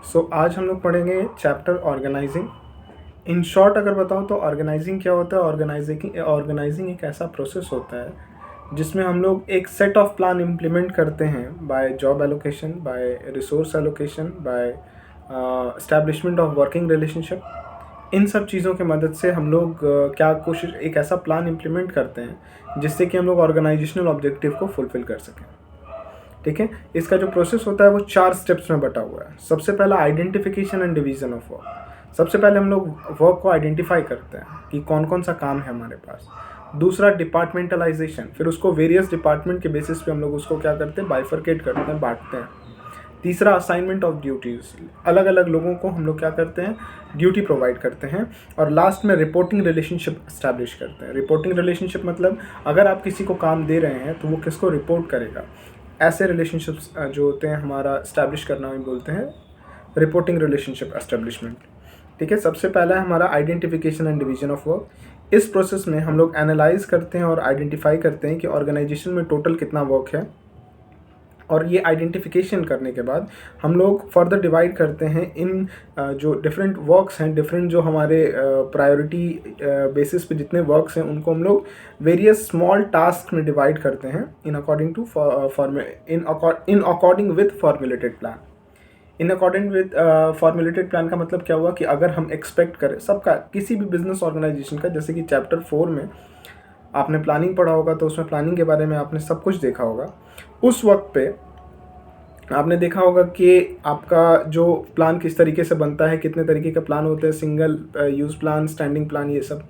सो आज हम लोग पढ़ेंगे चैप्टर ऑर्गेनाइजिंग। इन शॉर्ट अगर बताऊँ तो ऑर्गेनाइजिंग क्या होता है। ऑर्गेनाइजिंग एक ऐसा प्रोसेस होता है जिसमें हम लोग एक सेट ऑफ प्लान इम्प्लीमेंट करते हैं by job allocation, by resource allocation, by establishment of working relationship. इन सब चीज़ों की मदद से हम लोग क्या कोशिश एक ऐसा प्लान इम्प्लीमेंट करते हैं जिससे कि हम लोग ऑर्गेनाइजेशनल ऑब्जेक्टिव को फुलफिल कर सकें। ठीक है, इसका जो प्रोसेस होता है वो 4 स्टेप्स में बटा हुआ है। सबसे पहला identification and division of work. सबसे पहले हम लोग वर्क को आइडेंटिफाई करते हैं कि कौन कौन सा काम है हमारे पास। दूसरा डिपार्टमेंटलाइजेशन, फिर उसको वेरियस डिपार्टमेंट के बेसिस पे हम लोग उसको क्या करते हैं, बाइफरकेट करते हैं, बांटते हैं। तीसरा असाइनमेंट ऑफ ड्यूटीज़, अलग अलग लोगों को हम लोग क्या करते हैं, ड्यूटी प्रोवाइड करते हैं। और लास्ट में रिपोर्टिंग रिलेशनशिप इस्टेब्लिश करते हैं। रिपोर्टिंग रिलेशनशिप मतलब अगर आप किसी को काम दे रहे हैं तो वो किसको रिपोर्ट करेगा, ऐसे रिलेशनशिप्स जो होते हैं हमारा इस्टेब्लिश करना भी बोलते हैं रिपोर्टिंग रिलेशनशिप एस्टेब्लिशमेंट। ठीक है, सबसे पहला है हमारा identification and division of work. इस प्रोसेस में हम लोग एनालाइज करते हैं और आइडेंटिफाई करते हैं कि ऑर्गेनाइजेशन में टोटल कितना वर्क है, और ये आइडेंटिफिकेशन करने के बाद हम लोग फर्दर डिवाइड करते हैं इन जो डिफरेंट वर्क्स हैं, डिफरेंट जो हमारे प्रायोरिटी बेसिस पे जितने वर्क्स हैं उनको हम लोग वेरियस स्मॉल टास्क में डिवाइड करते हैं in according with formulated plan. In according with formulated plan का मतलब क्या हुआ कि अगर हम एक्सपेक्ट करें सबका, किसी भी बिजनेस ऑर्गेनाइजेशन का, जैसे कि चैप्टर 4 में आपने प्लानिंग पढ़ा होगा तो उसमें प्लानिंग के बारे में आपने सब कुछ देखा होगा। उस वक्त पे आपने देखा होगा कि आपका जो प्लान किस तरीके से बनता है, कितने तरीके का प्लान होते हैं, single use plan, standing plan, ये सब।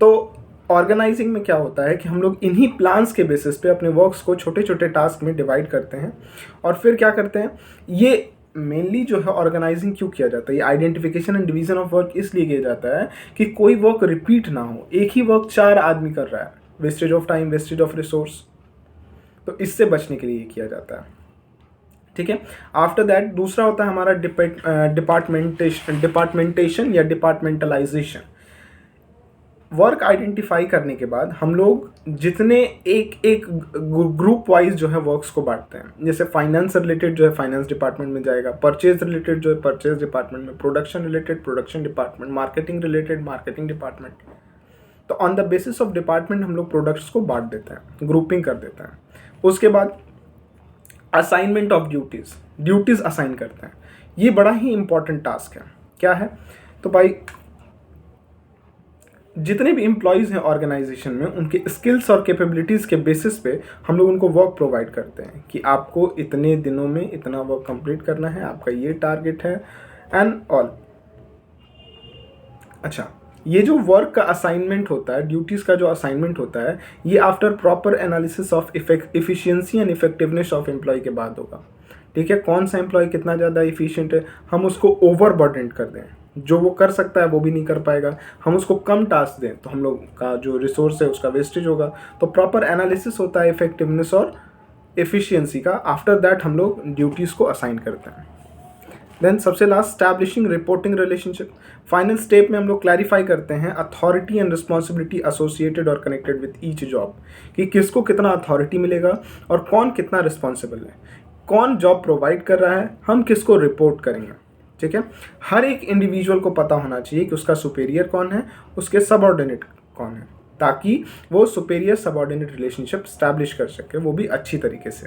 तो ऑर्गेनाइजिंग में क्या होता है कि हम लोग इन्हीं प्लान्स के बेसिस पे अपने वर्क्स को छोटे छोटे टास्क में डिवाइड करते हैं और फिर क्या करते हैं, ये मेनली जो है ऑर्गेनाइजिंग क्यों किया जाता है, ये identification and division of work इसलिए किया जाता है कि कोई वर्क रिपीट ना हो। एक ही वर्क 4 आदमी कर रहा है, wastage of time, wastage of resource, तो इससे बचने के लिए ये किया जाता है। ठीक है, आफ्टर दैट दूसरा होता है हमारा डिपार्टमेंटेशन या डिपार्टमेंटलाइजेशन। वर्क आइडेंटिफाई करने के बाद हम लोग जितने एक एक ग्रुप वाइज जो है वर्क्स को बांटते हैं। जैसे फाइनेंस रिलेटेड जो है फाइनेंस डिपार्टमेंट में जाएगा, परचेज रिलेटेड जो है परचेज डिपार्टमेंट में, production related production department, marketing related marketing department. तो on the basis of department हम लोग प्रोडक्ट्स को बांट देते हैं, ग्रुपिंग कर देते हैं। उसके बाद असाइनमेंट ऑफ ड्यूटीज़ असाइन करते हैं। ये बड़ा ही इंपॉर्टेंट टास्क है। क्या है, तो भाई जितने भी एम्प्लॉयज़ हैं ऑर्गेनाइजेशन में, उनके स्किल्स और कैपेबिलिटीज़ के बेसिस पे हम लोग उनको वर्क प्रोवाइड करते हैं कि आपको इतने दिनों में इतना वर्क कंप्लीट करना है, आपका ये टारगेट है एंड ऑल। अच्छा, ये जो वर्क का असाइनमेंट होता है, ड्यूटीज़ का जो असाइनमेंट होता है, ये after proper analysis of efficiency and effectiveness of employ के बाद होगा। ठीक है, कौन सा एम्प्लॉय कितना ज़्यादा इफिशिएंट है, हम उसको ओवरबर्डेंड कर दें, जो वो कर सकता है वो भी नहीं कर पाएगा, हम उसको कम टास्क दें तो हम लोग का जो रिसोर्स है उसका वेस्टेज होगा। तो प्रॉपर एनालिसिस होता है इफेक्टिवनेस और एफिशिएंसी का। आफ्टर दैट हम लोग ड्यूटीज़ को असाइन करते हैं। देन सबसे last establishing reporting relationship. Final step में हम लोग क्लैरिफाई करते हैं अथॉरिटी एंड रिस्पॉन्सिबिलिटी एसोसिएटेड और कनेक्टेड विद ईच जॉब, कि किसको कितना अथॉरिटी मिलेगा और कौन कितना रिस्पॉन्सिबल है, कौन जॉब प्रोवाइड कर रहा है, हम किसको रिपोर्ट करेंगे। ठीक है, हर एक इंडिविजुअल को पता होना चाहिए कि उसका सुपेरियर कौन है, उसके सबऑर्डिनेट कौन है, ताकि वो सुपेरियर सबऑर्डिनेट रिलेशनशिप स्टैब्लिश कर सके, वो भी अच्छी तरीके से।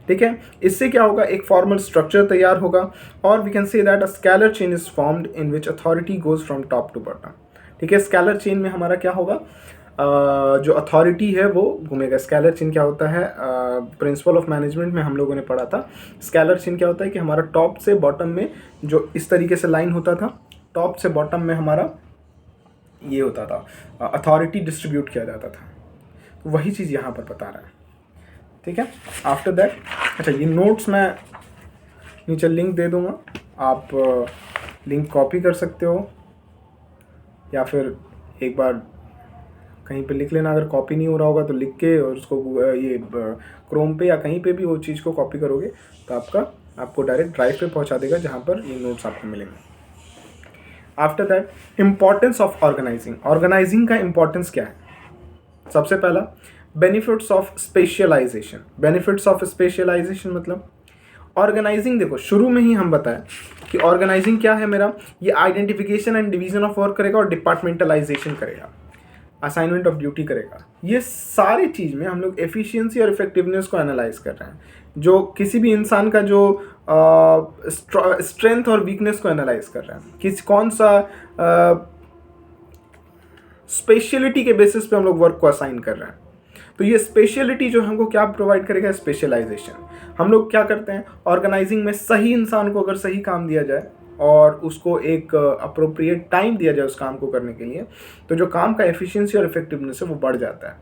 ठीक है, इससे क्या होगा, एक फॉर्मल स्ट्रक्चर तैयार होगा और we can say that a scalar chain is formed in which authority goes from top to bottom. ठीक है, स्केलर चेन में हमारा क्या होगा, जो अथॉरिटी है वो घूमेगा। स्केलर चेन क्या होता है, प्रिंसिपल ऑफ मैनेजमेंट में हम लोगों ने पढ़ा था। स्केलर चेन क्या होता है कि हमारा टॉप से बॉटम में जो इस तरीके से लाइन होता था, टॉप से बॉटम में हमारा ये होता था, अथॉरिटी डिस्ट्रीब्यूट किया जाता था। तो वही चीज़ यहाँ पर बता रहा है। ठीक है, आफ्टर दैट, अच्छा ये नोट्स मैं नीचे लिंक दे दूँगा, आप लिंक कॉपी कर सकते हो या फिर एक बार कहीं पे लिख लेना। अगर कॉपी नहीं हो रहा होगा तो लिख के और उसको ये क्रोम पे या कहीं पे भी वो चीज़ को कॉपी करोगे तो आपको डायरेक्ट ड्राइव पे पहुंचा देगा जहाँ पर ये नोट्स आपको मिलेंगे। After that importance of organising का इम्पॉर्टेंस क्या है। सबसे पहला बेनिफिट्स ऑफ स्पेशलाइजेशन मतलब ऑर्गेनाइजिंग। देखो शुरू में ही हम बताएं कि ऑर्गेनाइजिंग क्या है मेरा, ये identification and division of work करेगा और डिपार्टमेंटलाइजेशन करेगा, असाइनमेंट ऑफ ड्यूटी करेगा। ये सारी चीज़ में हम लोग एफिशिएंसी और इफेक्टिवनेस को एनालाइज कर रहे हैं, जो किसी भी इंसान का जो स्ट्रेंथ और वीकनेस को एनालाइज कर रहे हैं, किस कौन सा स्पेशलिटी के बेसिस पे हम लोग वर्क को असाइन कर रहे हैं। तो ये स्पेशलिटी जो हमको क्या प्रोवाइड करेगा, स्पेशलाइजेशन। हम लोग क्या करते हैं ऑर्गेनाइजिंग में, सही इंसान को अगर सही काम दिया जाए और उसको एक अप्रोप्रिएट टाइम दिया जाए उस काम को करने के लिए, तो जो काम का एफिशिएंसी और इफेक्टिवनेस है वो बढ़ जाता है,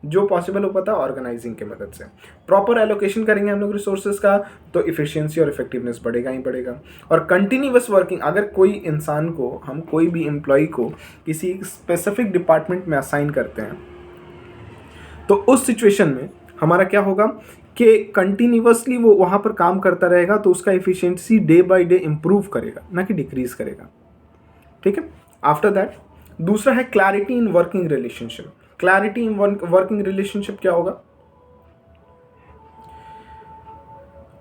जो पॉसिबल हो पाता है ऑर्गेनाइजिंग की मदद से। प्रॉपर एलोकेशन करेंगे हम लोग रिसोर्सेज का, तो इफिशिएंसी और इफेक्टिवनेस बढ़ेगा ही बढ़ेगा। और कंटिन्यूअस वर्किंग, अगर कोई इंसान को, हम कोई भी एम्प्लॉय को किसी स्पेसिफिक डिपार्टमेंट में असाइन करते हैं, तो उस सिचुएशन में हमारा क्या होगा कि कंटिन्यूअसली वो वहाँ पर काम करता रहेगा, तो उसका efficiency day by day improve करेगा, ना कि डिक्रीज करेगा। ठीक है। आफ्टर दैट दूसरा है clarity in working relationship. Clarity in working relationship क्या होगा,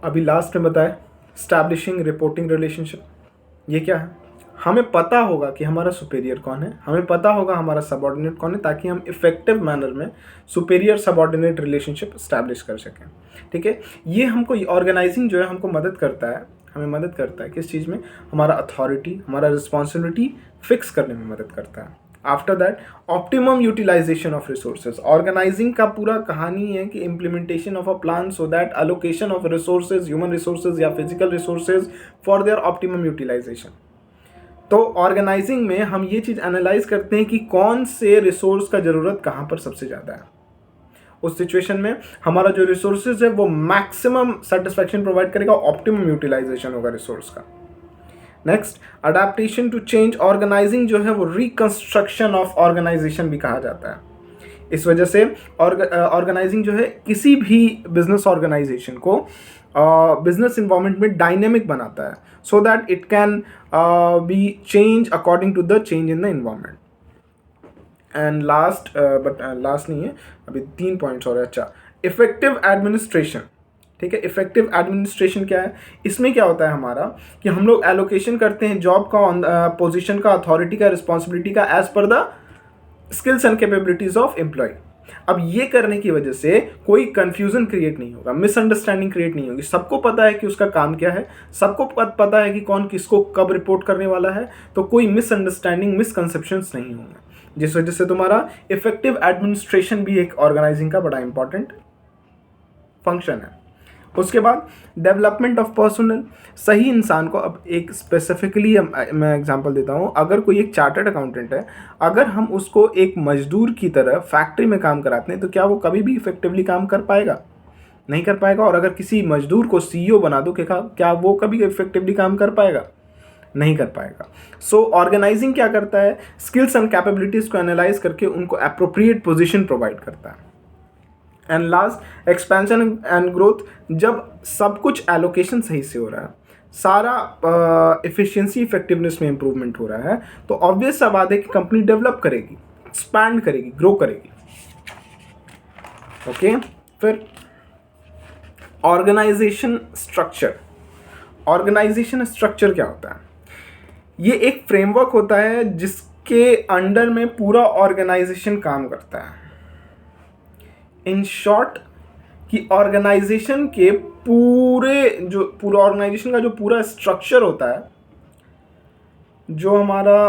अभी लास्ट में बताया, स्टैब्लिशिंग रिपोर्टिंग रिलेशनशिप। ये क्या है, हमें पता होगा कि हमारा सुपेरियर कौन है, हमें पता होगा हमारा सबऑर्डिनेट कौन है, ताकि हम इफेक्टिव मैनर में सुपेरियर सबऑर्डिनेट रिलेशनशिप स्टैब्लिश कर सकें। ठीक है। ये हमको ऑर्गेनाइजिंग जो है हमको मदद करता है, हमें मदद करता है किस चीज़ में, हमारा अथॉरिटी, हमारा रिस्पॉन्सिबिलिटी फिक्स करने में मदद करता है। After that optimum utilisation of resources. Organising का पूरा कहानी है कि implementation of a plan so that allocation of resources, human resources या physical resources, for their optimum utilisation. तो ऑर्गेनाइजिंग में हम ये चीज़ एनालाइज करते हैं कि कौन से रिसोर्स का ज़रूरत कहाँ पर सबसे ज़्यादा है। उस सिचुएशन में हमारा जो रिसोर्सेज है वो मैक्सिमम सेटिस्फैक्शन प्रोवाइड करेगा, ऑप्टिमम यूटिलाइजेशन होगा रिसोर्स का। Next, adaptation to change. Organising जो है वो रिकंस्ट्रक्शन ऑफ ऑर्गेनाइजेशन भी कहा जाता है। इस वजह से ऑर्गेनाइजिंग जो है किसी भी बिजनेस ऑर्गेनाइजेशन को बिजनेस इन्वायरमेंट में डायनेमिक बनाता है, so that it can be change according to the change in the environment. And last, but last नहीं है, अभी 3 पॉइंट्स और है। अच्छा, इफेक्टिव एडमिनिस्ट्रेशन। ठीक है। इफेक्टिव एडमिनिस्ट्रेशन क्या है, इसमें क्या होता है हमारा कि हम लोग एलोकेशन करते हैं जॉब का, पोजीशन का, अथॉरिटी का, रिस्पॉन्सिबिलिटी का, as per the skills and capabilities of employ. अब ये करने की वजह से कोई कंफ्यूजन क्रिएट नहीं होगा, मिसअंडरस्टैंडिंग क्रिएट नहीं होगी। सबको पता है कि उसका काम क्या है, सबको पता है कि कौन किसको कब रिपोर्ट करने वाला है, तो कोई मिसअंडरस्टैंडिंग, मिसकंसेप्शंस नहीं होंगे, जिस वजह से तुम्हारा इफेक्टिव एडमिनिस्ट्रेशन भी एक ऑर्गेनाइजिंग का बड़ा इंपॉर्टेंट फंक्शन है। उसके बाद डेवलपमेंट ऑफ पर्सनल। सही इंसान को, अब एक स्पेसिफिकली मैं एग्जांपल देता हूँ, अगर कोई एक चार्टर्ड अकाउंटेंट है, अगर हम उसको एक मजदूर की तरह फैक्ट्री में काम कराते हैं, तो क्या वो कभी भी इफेक्टिवली काम कर पाएगा? नहीं कर पाएगा। और अगर किसी मजदूर को CEO बना दो, क्या वो कभी इफेक्टिवली काम कर पाएगा? नहीं कर पाएगा। सो ऑर्गेनाइजिंग क्या करता है, स्किल्स एंड कैपेबिलिटीज़ को एनालाइज करके उनको अप्रोप्रिएट पोजीशन प्रोवाइड करता है। And last, expansion and growth. जब सब कुछ एलोकेशन सही से हो रहा है, सारा एफिशिएंसी इफेक्टिवनेस में इंप्रूवमेंट हो रहा है, तो ऑब्वियस सा बात है कि कंपनी डेवलप करेगी, एक्सपैंड करेगी, ग्रो करेगी। ओके। फिर ऑर्गेनाइजेशन स्ट्रक्चर। ऑर्गेनाइजेशन स्ट्रक्चर क्या होता है? ये एक फ्रेमवर्क होता है जिसके अंडर में पूरा ऑर्गेनाइजेशन काम करता है। इन शॉर्ट, कि ऑर्गेनाइजेशन के पूरा ऑर्गेनाइजेशन का जो पूरा स्ट्रक्चर होता है, जो हमारा,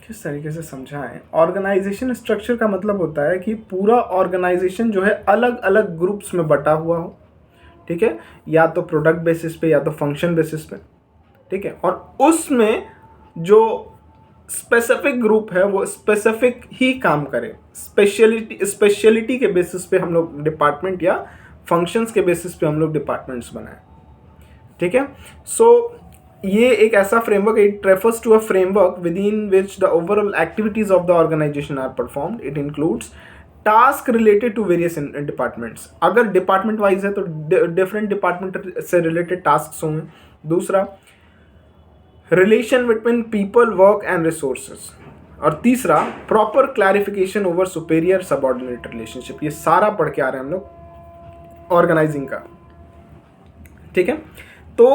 किस तरीके से समझाएं, ऑर्गेनाइजेशन स्ट्रक्चर का मतलब होता है कि पूरा ऑर्गेनाइजेशन जो है अलग अलग ग्रुप्स में बटा हुआ हो। ठीक है। या तो प्रोडक्ट बेसिस पे या तो फंक्शन बेसिस पे। ठीक है। और उसमें जो स्पेसिफिक ग्रुप है वो स्पेसिफिक ही काम करे। स्पेशलिटी के बेसिस पे हम लोग डिपार्टमेंट या फंक्शंस के बेसिस पे हम लोग डिपार्टमेंट्स बनाए। ठीक है। सो ये एक ऐसा framework, it refers to a framework within which the overall activities of the organisation are performed. It includes task related to various departments. अगर डिपार्टमेंट वाइज है तो डिफरेंट डिपार्टमेंट से रिलेटेड टास्क होंगे। दूसरा, relation between people, work and resources. और तीसरा, proper clarification over superior subordinate relationship. ये सारा पढ़ के आ रहे हैं हम लोग ऑर्गेनाइजिंग का। ठीक है। तो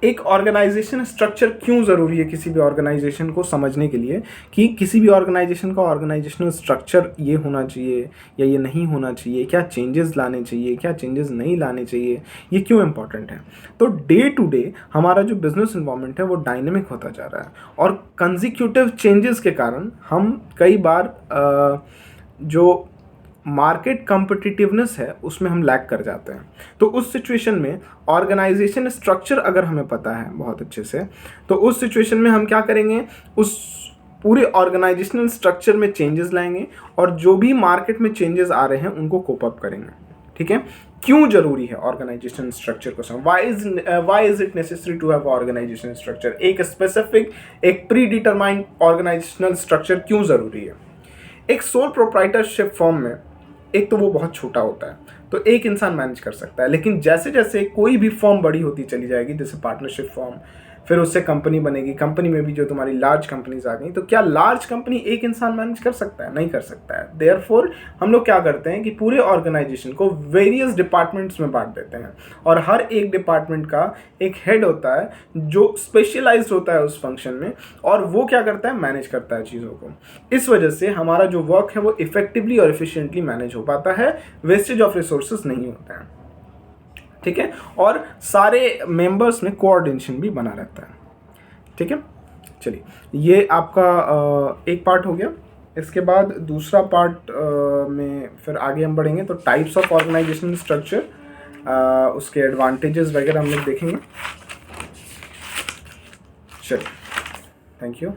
एक ऑर्गेनाइजेशन स्ट्रक्चर क्यों ज़रूरी है किसी भी ऑर्गेनाइजेशन को समझने के लिए, कि किसी भी ऑर्गेनाइजेशन का ऑर्गेनाइजेशनल स्ट्रक्चर ये होना चाहिए या ये नहीं होना चाहिए, क्या चेंजेस लाने चाहिए, क्या चेंजेस नहीं लाने चाहिए, ये क्यों इम्पॉर्टेंट है। तो डे टू डे हमारा जो बिजनेस इन्वायरमेंट है वो डायनेमिक होता जा रहा है, और कंसेक्यूटिव चेंजेस के कारण हम कई बार जो मार्केट कम्पिटिटिवनेस है उसमें हम लैग कर जाते हैं। तो उस सिचुएशन में ऑर्गेनाइजेशन स्ट्रक्चर अगर हमें पता है बहुत अच्छे से, तो उस सिचुएशन में हम क्या करेंगे, उस पूरे ऑर्गेनाइजेशनल स्ट्रक्चर में चेंजेस लाएंगे और जो भी मार्केट में चेंजेस आ रहे हैं उनको कोप अप करेंगे। ठीक है, क्यों जरूरी है ऑर्गेनाइजेशन स्ट्रक्चर को समझ, why is it necessary to have organisation structure, एक स्पेसिफिक एक प्री डिटरमाइंड ऑर्गेनाइजेशनल स्ट्रक्चर क्यों जरूरी है। एक सोल प्रोप्राइटरशिप फॉर्म में एक तो वो बहुत छोटा होता है, तो एक इंसान मैनेज कर सकता है, लेकिन जैसे जैसे कोई भी फॉर्म बड़ी होती चली जाएगी, जैसे पार्टनरशिप फॉर्म, फिर उससे कंपनी बनेगी, कंपनी में भी जो तुम्हारी लार्ज कंपनीज आ गई, तो क्या लार्ज कंपनी एक इंसान मैनेज कर सकता है, नहीं कर सकता है। देयरफॉर हम लोग क्या करते हैं कि पूरे ऑर्गेनाइजेशन को वेरियस डिपार्टमेंट्स में बांट देते हैं, और हर एक डिपार्टमेंट का एक हेड होता है जो स्पेशलाइज्ड होता है उस फंक्शन में, और वो क्या करता है, मैनेज करता है चीज़ों को। इस वजह से हमारा जो वर्क है वो इफेक्टिवली और एफिशिएंटली मैनेज हो पाता है, वेस्टेज ऑफ रिसोर्सेज नहीं होता है। ठीक है, और सारे मेंबर्स में कोऑर्डिनेशन भी बना रहता है। ठीक है, चलिए ये आपका एक पार्ट हो गया। इसके बाद दूसरा पार्ट में फिर आगे हम बढ़ेंगे, तो टाइप्स ऑफ ऑर्गेनाइजेशनल स्ट्रक्चर, उसके एडवांटेजेस वगैरह हम लोग देखेंगे। चलिए, थैंक यू।